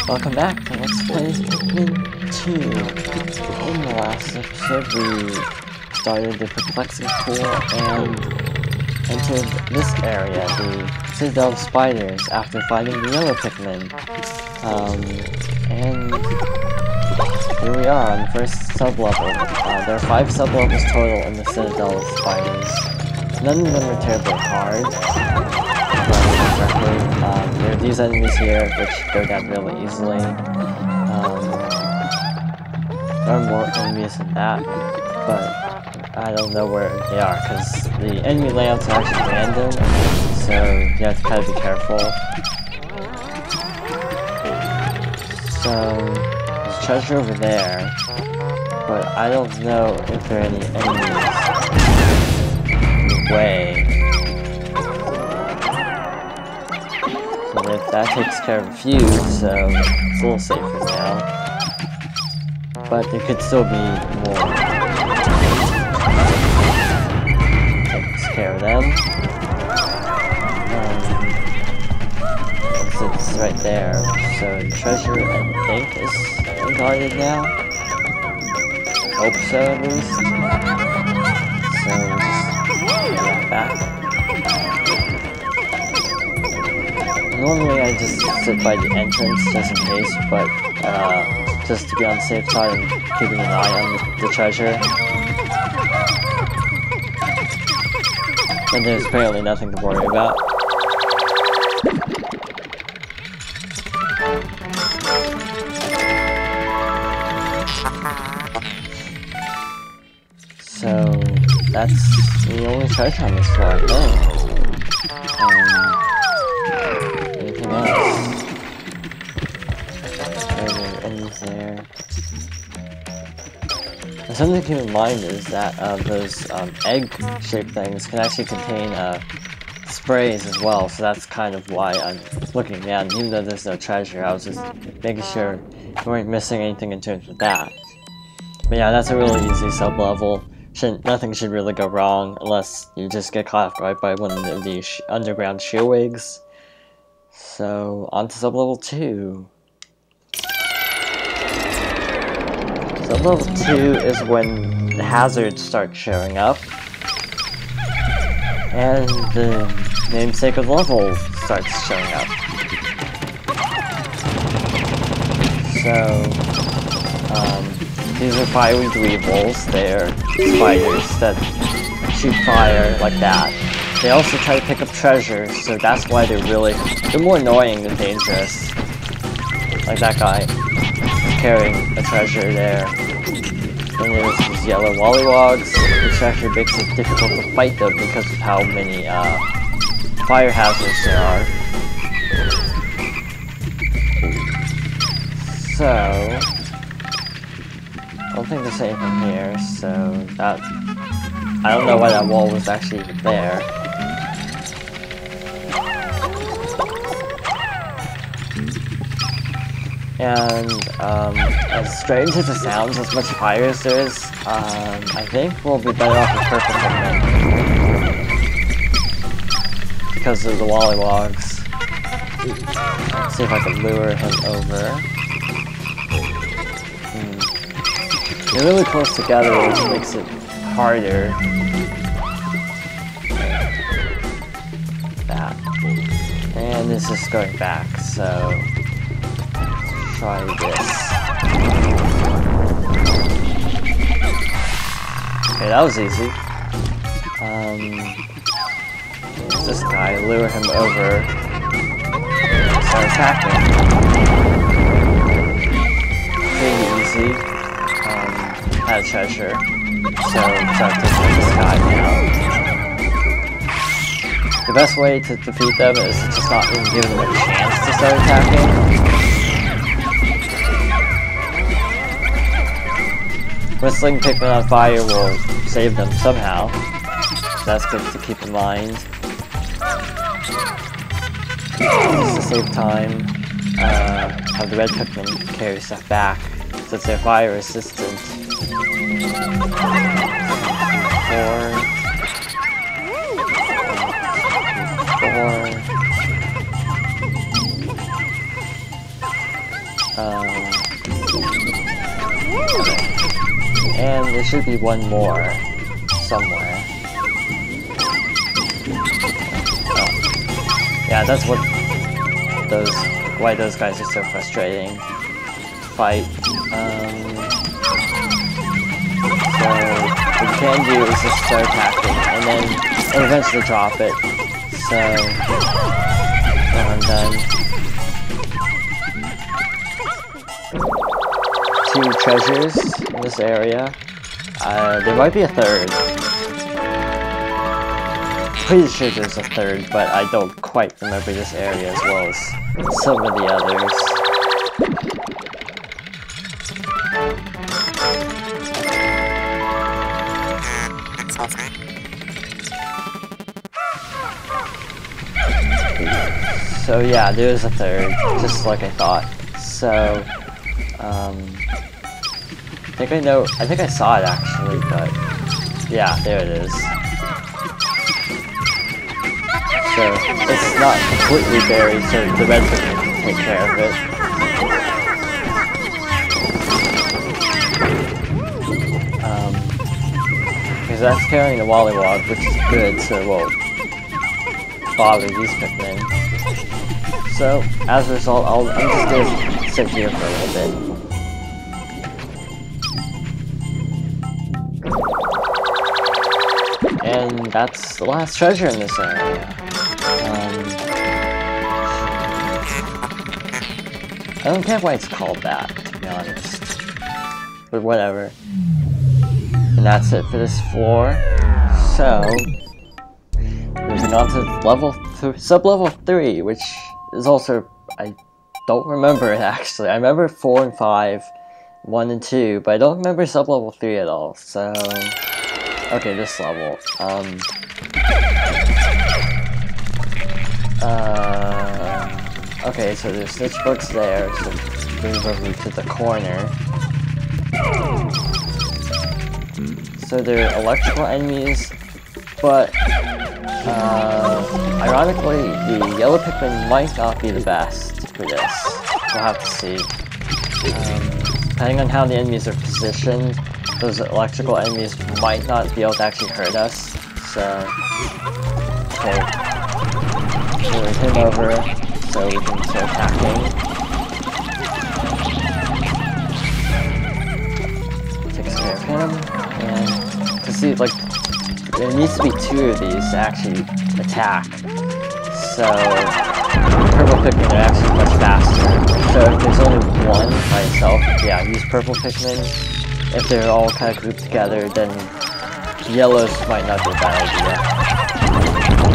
Welcome back to Let's Play Pikmin 2. In the last episode, we started the perplexing pool and entered this area, the Citadel of Spiders, after finding the yellow Pikmin. And here we are on the first sub-level. There are 5 sub-levels total in the Citadel of Spiders. None of them are terribly hard. There are these enemies here, which go down really easily. There are more enemies than that, but I don't know where they are, because the enemy layouts are actually random, so you have to kind of be careful. So, there's treasure over there, but I don't know if there are any enemies in the way. That takes care of a few, so it's a little safer now. But there could still be more. Takes care of them. It's right there. So the treasure, I think, is unguarded now. I hope so, at least. So we'll just get that back. Normally I just sit by the entrance just in case, but just to be on the safe side and keeping an eye on the treasure. And there's apparently nothing to worry about. So that's the only treasure on this floor, I think. Anything else? Enemies there. And something to keep in mind is that those egg-shaped things can actually contain sprays as well, so that's kind of why I'm looking down. Even though there's no treasure, I was just making sure we weren't missing anything in terms of that. But yeah, that's a really easy sub-level. Nothing should really go wrong unless you just get caught off guard by one of the underground shearwigs. So, on to sub-level 2. Sub-level 2 is when the hazards start showing up, and the namesake of the level starts showing up. So, these are fiery dweebles. They're spiders that shoot fire like that. They also try to pick up treasure, so that's why they're more annoying than dangerous. Like that guy carrying a treasure there. And there's these yellow wollywogs, which actually makes it difficult to fight them because of how many fire hazards there are. So I don't think there's anything here, so that I don't know why that wall was actually even there. And as strange as it sounds, as much fire as there is, I think we'll be better off with purple Pikmin because of the wollywogs. Let's see if I can lure him over. They're really close together, which makes it harder. That. And this is going back, so try this. Okay, that was easy. This guy, lure him over, start attacking. Pretty easy. Had a treasure, so start taking this guy down. The best way to defeat them is to just not even give them a chance to start attacking. Whistling Pikmin on fire will save them somehow, so that's good to keep in mind. Just to save time, have the red Pikmin carry stuff back, since they're fire resistant. And there should be one more somewhere. Oh. Yeah, that's what why those guys are so frustrating to fight. So what you can do is just start attacking, and then eventually drop it. So I'm done. 2 treasures in this area. There might be a third. Pretty sure there's a third, but I don't quite remember this area as well as some of the others. So yeah, there's a third, just like I thought. So, I think I saw it actually, but yeah, there it is. So, it's not completely buried, so the red can take care of it. Because that's carrying the Wollywog, which is good, so it won't bother these Pikmin. So, as a result, I'm just gonna sit here for a little bit. And that's the last treasure in this area. I don't get why it's called that, to be honest. But whatever. And that's it for this floor. So, moving on to sub-level 3, which is also, I don't remember it actually. I remember 4 and 5, 1 and 2, but I don't remember sub-level 3 at all, so... Okay, this level. Okay, so there's snitch books there, so move over to the corner. So they're electrical enemies, but ironically, the yellow Pikmin might not be the best for this. We'll have to see. Depending on how the enemies are positioned, those electrical enemies might not be able to actually hurt us. So, okay, move him over so we can start attacking. Takes care of him, and to see, like, there needs to be 2 of these to actually attack. So, purple Pikmin are actually much faster. So if there's only one by itself, yeah, use purple Pikmin. If they're all kind of grouped together, then yellows might not be a bad idea.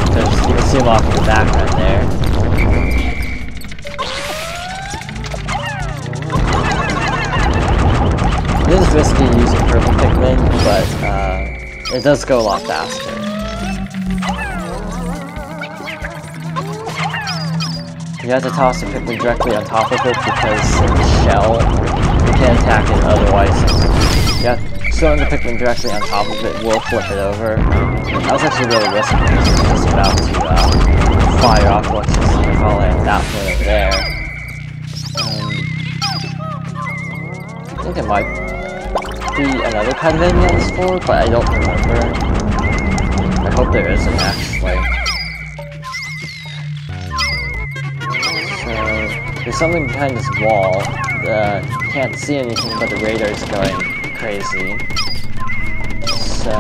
Because you can see them off in the background there. It is risky using purple Pikmin, but it does go a lot faster. You have to toss the Pikmin directly on top of it because of the shell. You can't attack it otherwise. Yeah, throwing the Pikmin directly on top of it will flip it over. That was actually really risky. I was just about to fire off electricity while I had that one over there. I think there might be another kind of enemy on this floor, but I don't remember. I hope there isn't actually. So, there's something behind this wall. Can't see anything, but the radar's going crazy. So,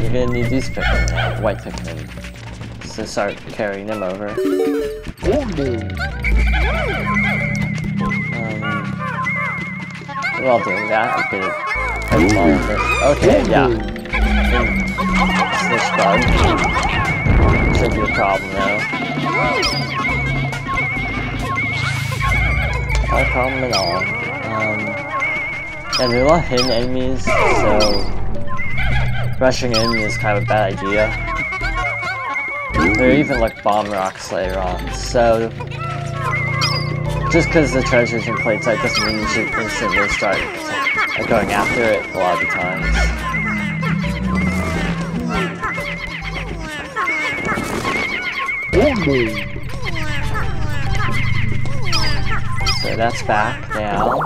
you're gonna need these Pikmin now, white Pikmin, to start carrying them over. While doing that, I could okay, yeah. Snitch bug. Should be a problem though. Not a problem at all. And there are a lot of hidden enemies, so rushing in is kind of a bad idea. There are even like bomb rocks later on, so just because the treasure's in plain sight doesn't mean you should instantly start going after it a lot of the times. So that's back now.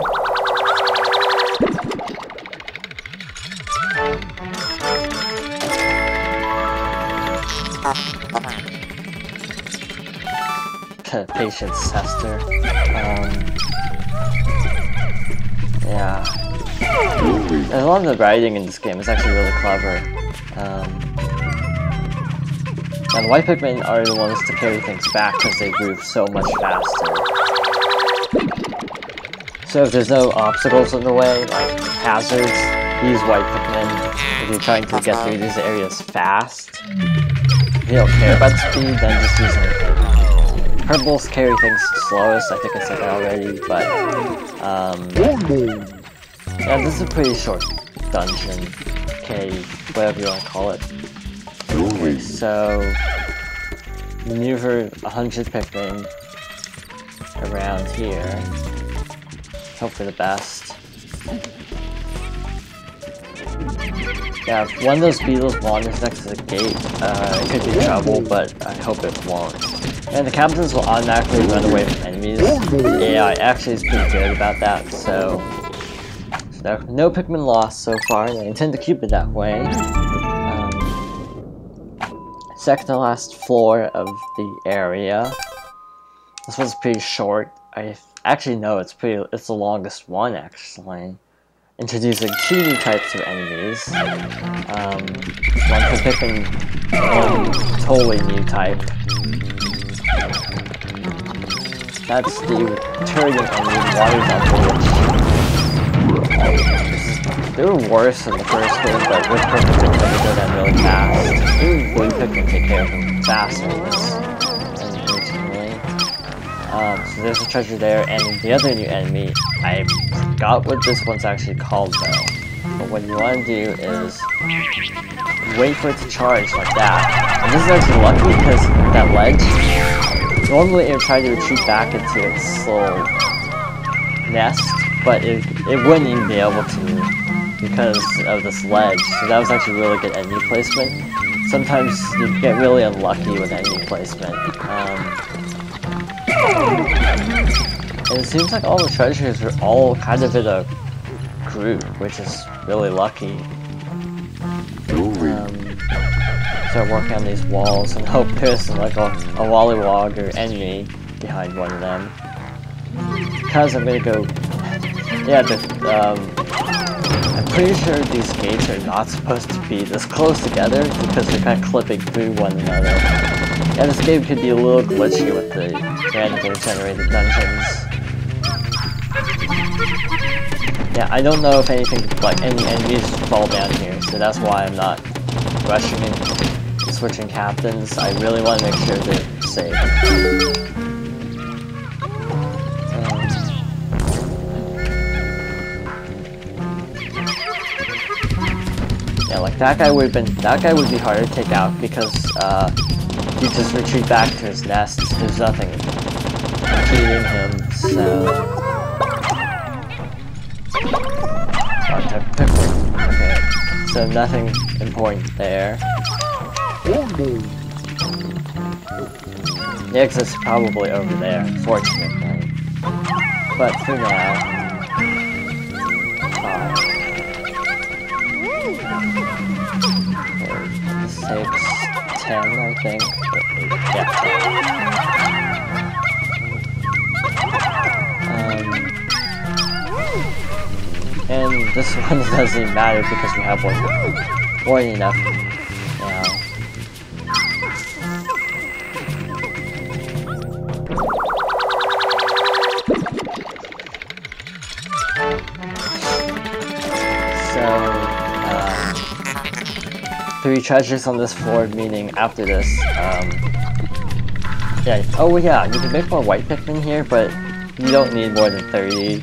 Patience tester. Yeah. There's a lot of the writing in this game. It's actually really clever. And white Pikmin are the ones to carry things back because they move so much faster. So if there's no obstacles in the way, like hazards, use white Pikmin. If you're trying to get through these areas fast, if you don't care about speed, then just use anything. Purples carry things slowest, I think I said that already, but yeah, this is a pretty short dungeon, cave, whatever you want to call it. Okay, so maneuver 100 Pikmin around here. Hope for the best. Yeah, if one of those beetles wanders next to the gate, it could be trouble, but I hope it won't. And the captains will automatically run away from enemies. The AI actually is pretty good about that, so no Pikmin lost so far, and I intend to keep it that way. Second to last floor of the area. This one's pretty short. I actually know it's the longest one actually. Introducing 2 new types of enemies. One for Pikmin, one totally new type. That's the Turrigan enemy, Water Dumper. They were worse in the first game, but with Pikmin they could go down really fast. Even blue Pikmin take care of them faster than this, unfortunately. So there's a treasure there, and the other new enemy, I forgot what this one's actually called though. But what you want to do is wait for it to charge like that. And this is actually lucky because that ledge, normally it would try to retreat back into its little nest, but it wouldn't even be able to because of this ledge. So that was actually really good enemy placement. Sometimes you get really unlucky with enemy placement. And it seems like all the treasures are all kind of in a group, which is really lucky. Start working on these walls and hope there's like a Wollywog or enemy behind one of them. Because I'm gonna go... Yeah, I'm pretty sure these gates are not supposed to be this close together because they're kind of clipping through one another. Yeah, this game could be a little glitchy with the randomly generated dungeons. Yeah, I don't know if anything, like any enemies fall down here, so that's why I'm not rushing and switching captains. I really want to make sure they're safe. Yeah, like that guy would be harder to take out because he just retreat back to his nest. There's nothing impeding him, so. Okay, so nothing important there. The exit's probably over there, unfortunately. But for now, fine. Okay, this takes 10, I think. Yeah, 10. And this one doesn't even matter because we have more than enough now. So, 3 treasures on this floor, meaning after this, yeah, oh yeah, you can make more white Pikmin here, but you don't need more than 30.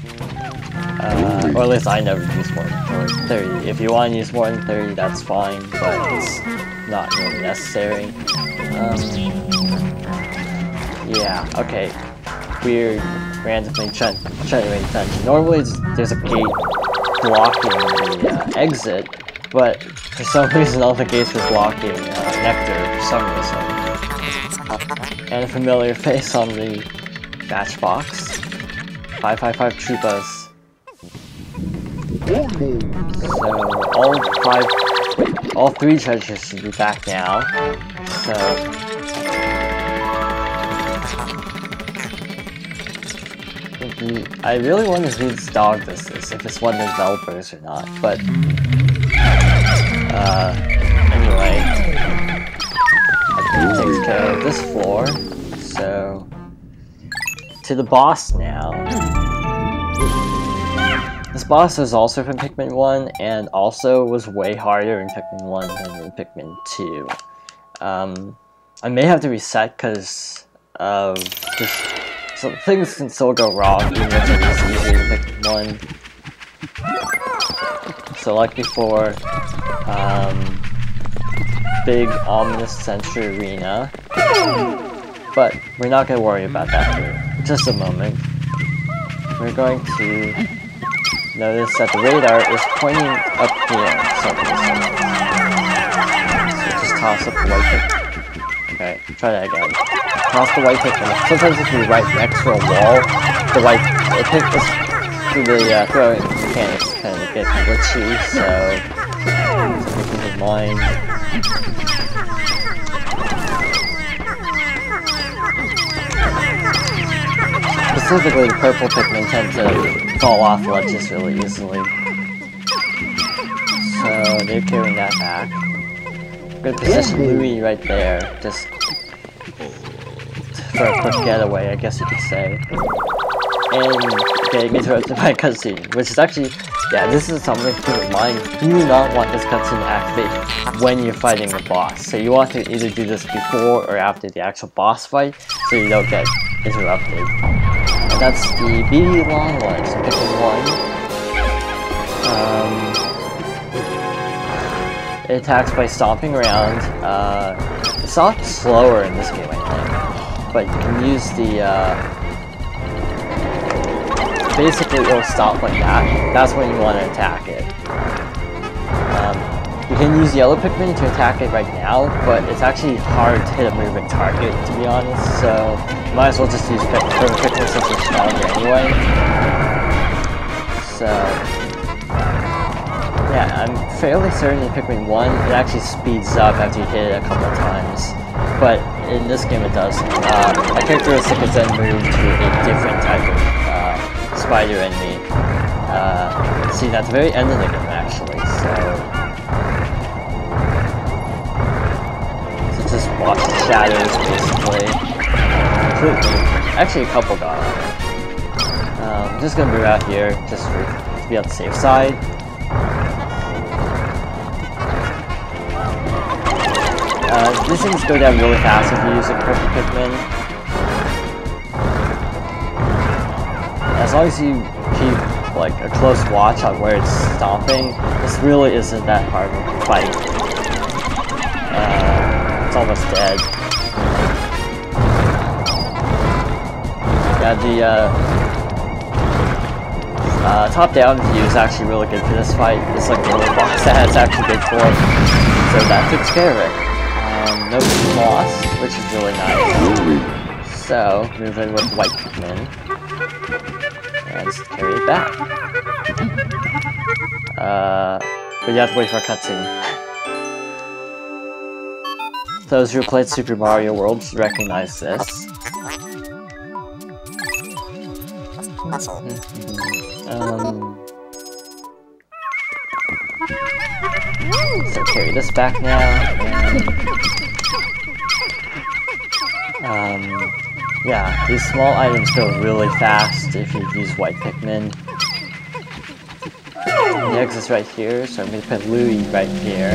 Or at least I never use more than 30. If you want to use more than 30, that's fine, but it's not really necessary. Yeah, okay. Weird, randomly generated dungeon. Normally there's a gate blocking the exit, but for some reason all the gates were blocking Nectar for some reason. And a familiar face on the matchbox. 555 Troopas. So all 3 treasures should be back now. So I really wonder whose dog this is, if it's one of the developers or not, but anyway, I think it takes care of this floor, so to the boss now. This boss was also from Pikmin 1, and also was way harder in Pikmin 1 than in Pikmin 2. I may have to reset because of just so things can still go wrong even if it is easier in Pikmin 1. So like before, big ominous Century Arena, but we're not going to worry about that for just a moment. We're going to notice that the radar is pointing up here, so just toss up the white Pikmin. Okay, try that again. Toss the white Pikmin. Sometimes if you right next to a wall, the white Pikmin through the throwing mechanics kind of get glitchy, so keep in mind. Specifically, the purple Pikmin tend to fall off ledges really easily. So they're carrying that back. Good position Louie right there, just for a quick getaway, I guess you could say. And getting interrupted by a cutscene, which is actually, yeah, this is something to keep in mind. You do not want this cutscene to activate when you're fighting the boss. So you want to either do this before or after the actual boss fight, so you don't get interrupted. And that's the BD Long One, so Pikmin 1. It attacks by stomping around. It's a lot slower in this game, I think. But you can use the, basically it'll stop like that. That's when you want to attack it. You can use yellow Pikmin to attack it right now, but it's actually hard to hit a moving target, to be honest, so you might as well just use purple Pikmin since it's stronger anyway. So yeah, I'm fairly certain in Pikmin 1 it actually speeds up after you hit it a couple of times, but in this game it doesn't. A characteristic is then moved to a different type of spider enemy. See, at the very end of the game actually, so just watch the shadows basically. Actually a couple got on it. I'm just gonna move out here just to be on the safe side. These things go down really fast if you use a purple Pikmin. As long as you keep like a close watch on where it's stomping, this really isn't that hard of a fight. It's almost dead. Yeah, the top-down view is actually really good for this fight. It's like the only boss that it's actually good for. So that takes care of it. No boss, which is really nice. So, move in with white Pikmin. And just carry it back. But you have to wait for a cutscene. Those who played Super Mario World should recognize this. So carry this back now, and yeah, these small items go really fast if you use white Pikmin. The exit's right here, so I'm gonna put Louie right here.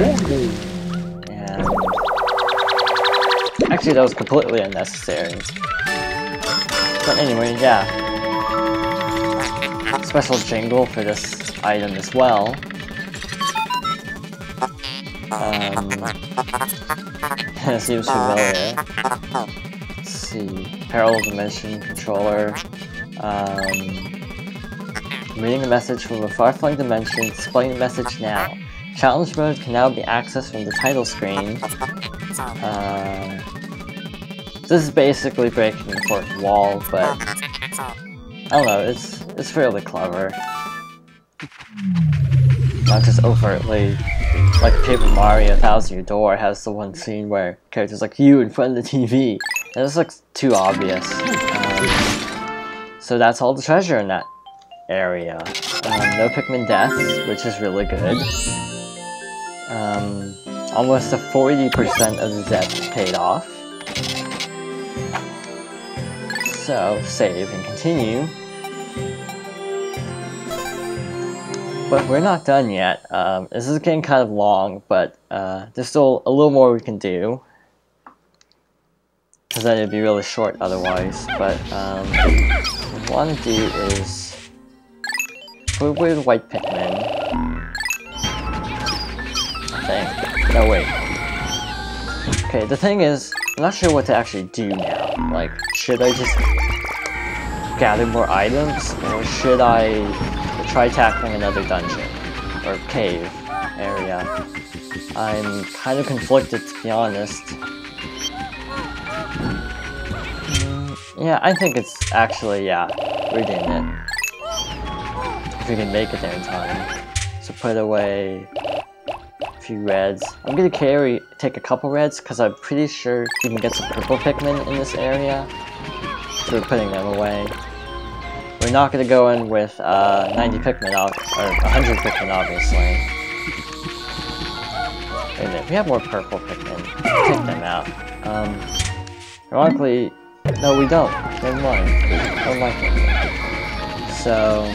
And actually, that was completely unnecessary. But anyway, yeah. Special jingle for this item as well. Seems familiar. Let's see. Parallel Dimension Controller. Reading a message from a far-flung dimension, displaying the message now. Challenge mode can now be accessed from the title screen. This is basically breaking the fourth wall, but I don't know, it's fairly clever. Not just overtly, like Paper Mario Thousand Year Door has the one scene where characters like you in front of the TV. And it's like too obvious. So that's all the treasure in that area. No Pikmin deaths, which is really good. Almost a 40% of the debt paid off. So, save and continue. But we're not done yet. This is getting kind of long, but there's still a little more we can do. Because then it'd be really short otherwise. But what I want to do is put away the white Pikmin. I think. No, wait. Okay, the thing is, I'm not sure what to actually do now. Like, should I just gather more items, or should I try tackling another dungeon or cave area? I'm kind of conflicted, to be honest. Yeah, I think it's actually, yeah, we're doing it. If we can make it there in time. So put away a few reds. I'm gonna take a couple reds, because I'm pretty sure you can get some purple Pikmin in this area. So we're putting them away. We're not gonna go in with 90 Pikmin, or 100 Pikmin, obviously. Wait a minute, we have more purple Pikmin. Let's take them out. Ironically, no, we don't. Never mind. I don't like it. So,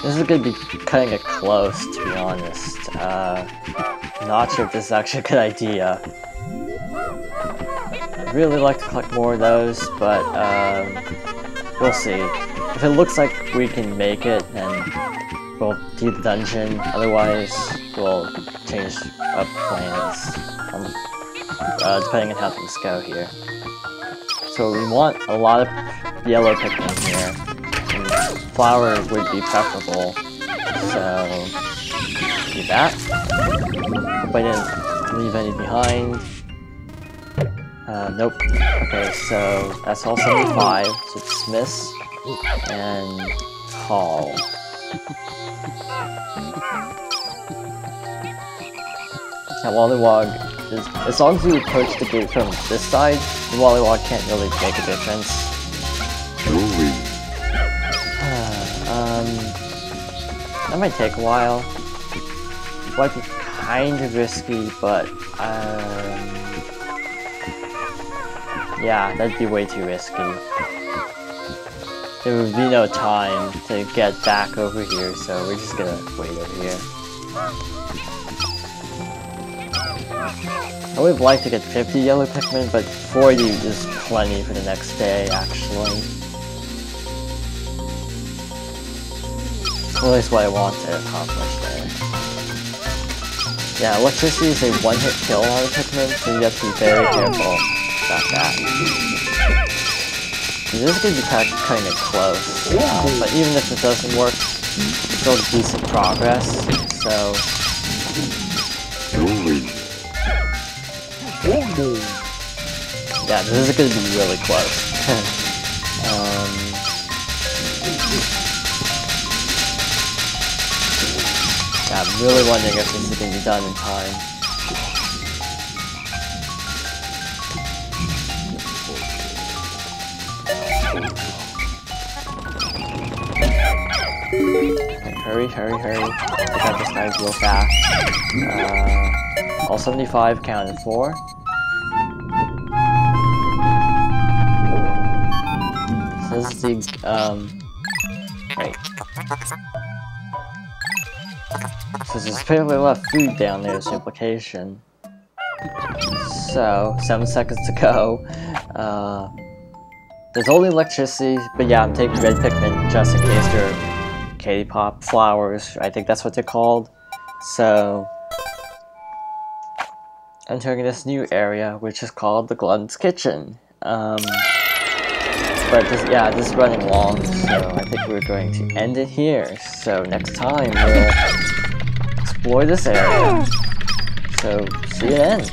this is gonna be cutting it close, to be honest. Not sure if this is actually a good idea. I'd really like to collect more of those, but we'll see. If it looks like we can make it, then we'll do the dungeon. Otherwise, we'll change up plans, depending on how things go here. So we want a lot of yellow Pikmin here, and flower would be preferable. So do that. Hope I didn't leave any behind. Nope. Okay, so that's all 75. So dismiss and call. Now Wallywog is, as long as you approach the gate from this side, the Wallywog can't really make a difference. That might take a while. Might be kind of risky, but yeah, that'd be way too risky. There would be no time to get back over here, so we're just gonna wait over here. I would like to get 50 yellow Pikmin, but 40 is plenty for the next day, actually. At least what I want to accomplish there. Yeah, electricity is a one-hit kill on a Pikmin, so you have to be very careful about that. This is going to be cutting it close, but even if it doesn't work, it's still decent progress, so... Yeah, this is going to be really close. Yeah, I'm really wondering if this is going to be done in time. Okay, hurry. I got this guy real fast. All 75 counted for. So this is the, right. So there's apparently a lot of food down there, is the implication. So, 7 seconds to go. There's only electricity, but yeah, I'm taking red Pikmin just in case they're Katy Pop flowers. I think that's what they're called. So, entering this new area, which is called the Glutton's Kitchen. But this, yeah, this is running long, so I think we're going to end it here. So next time we'll explore this area. So see you then.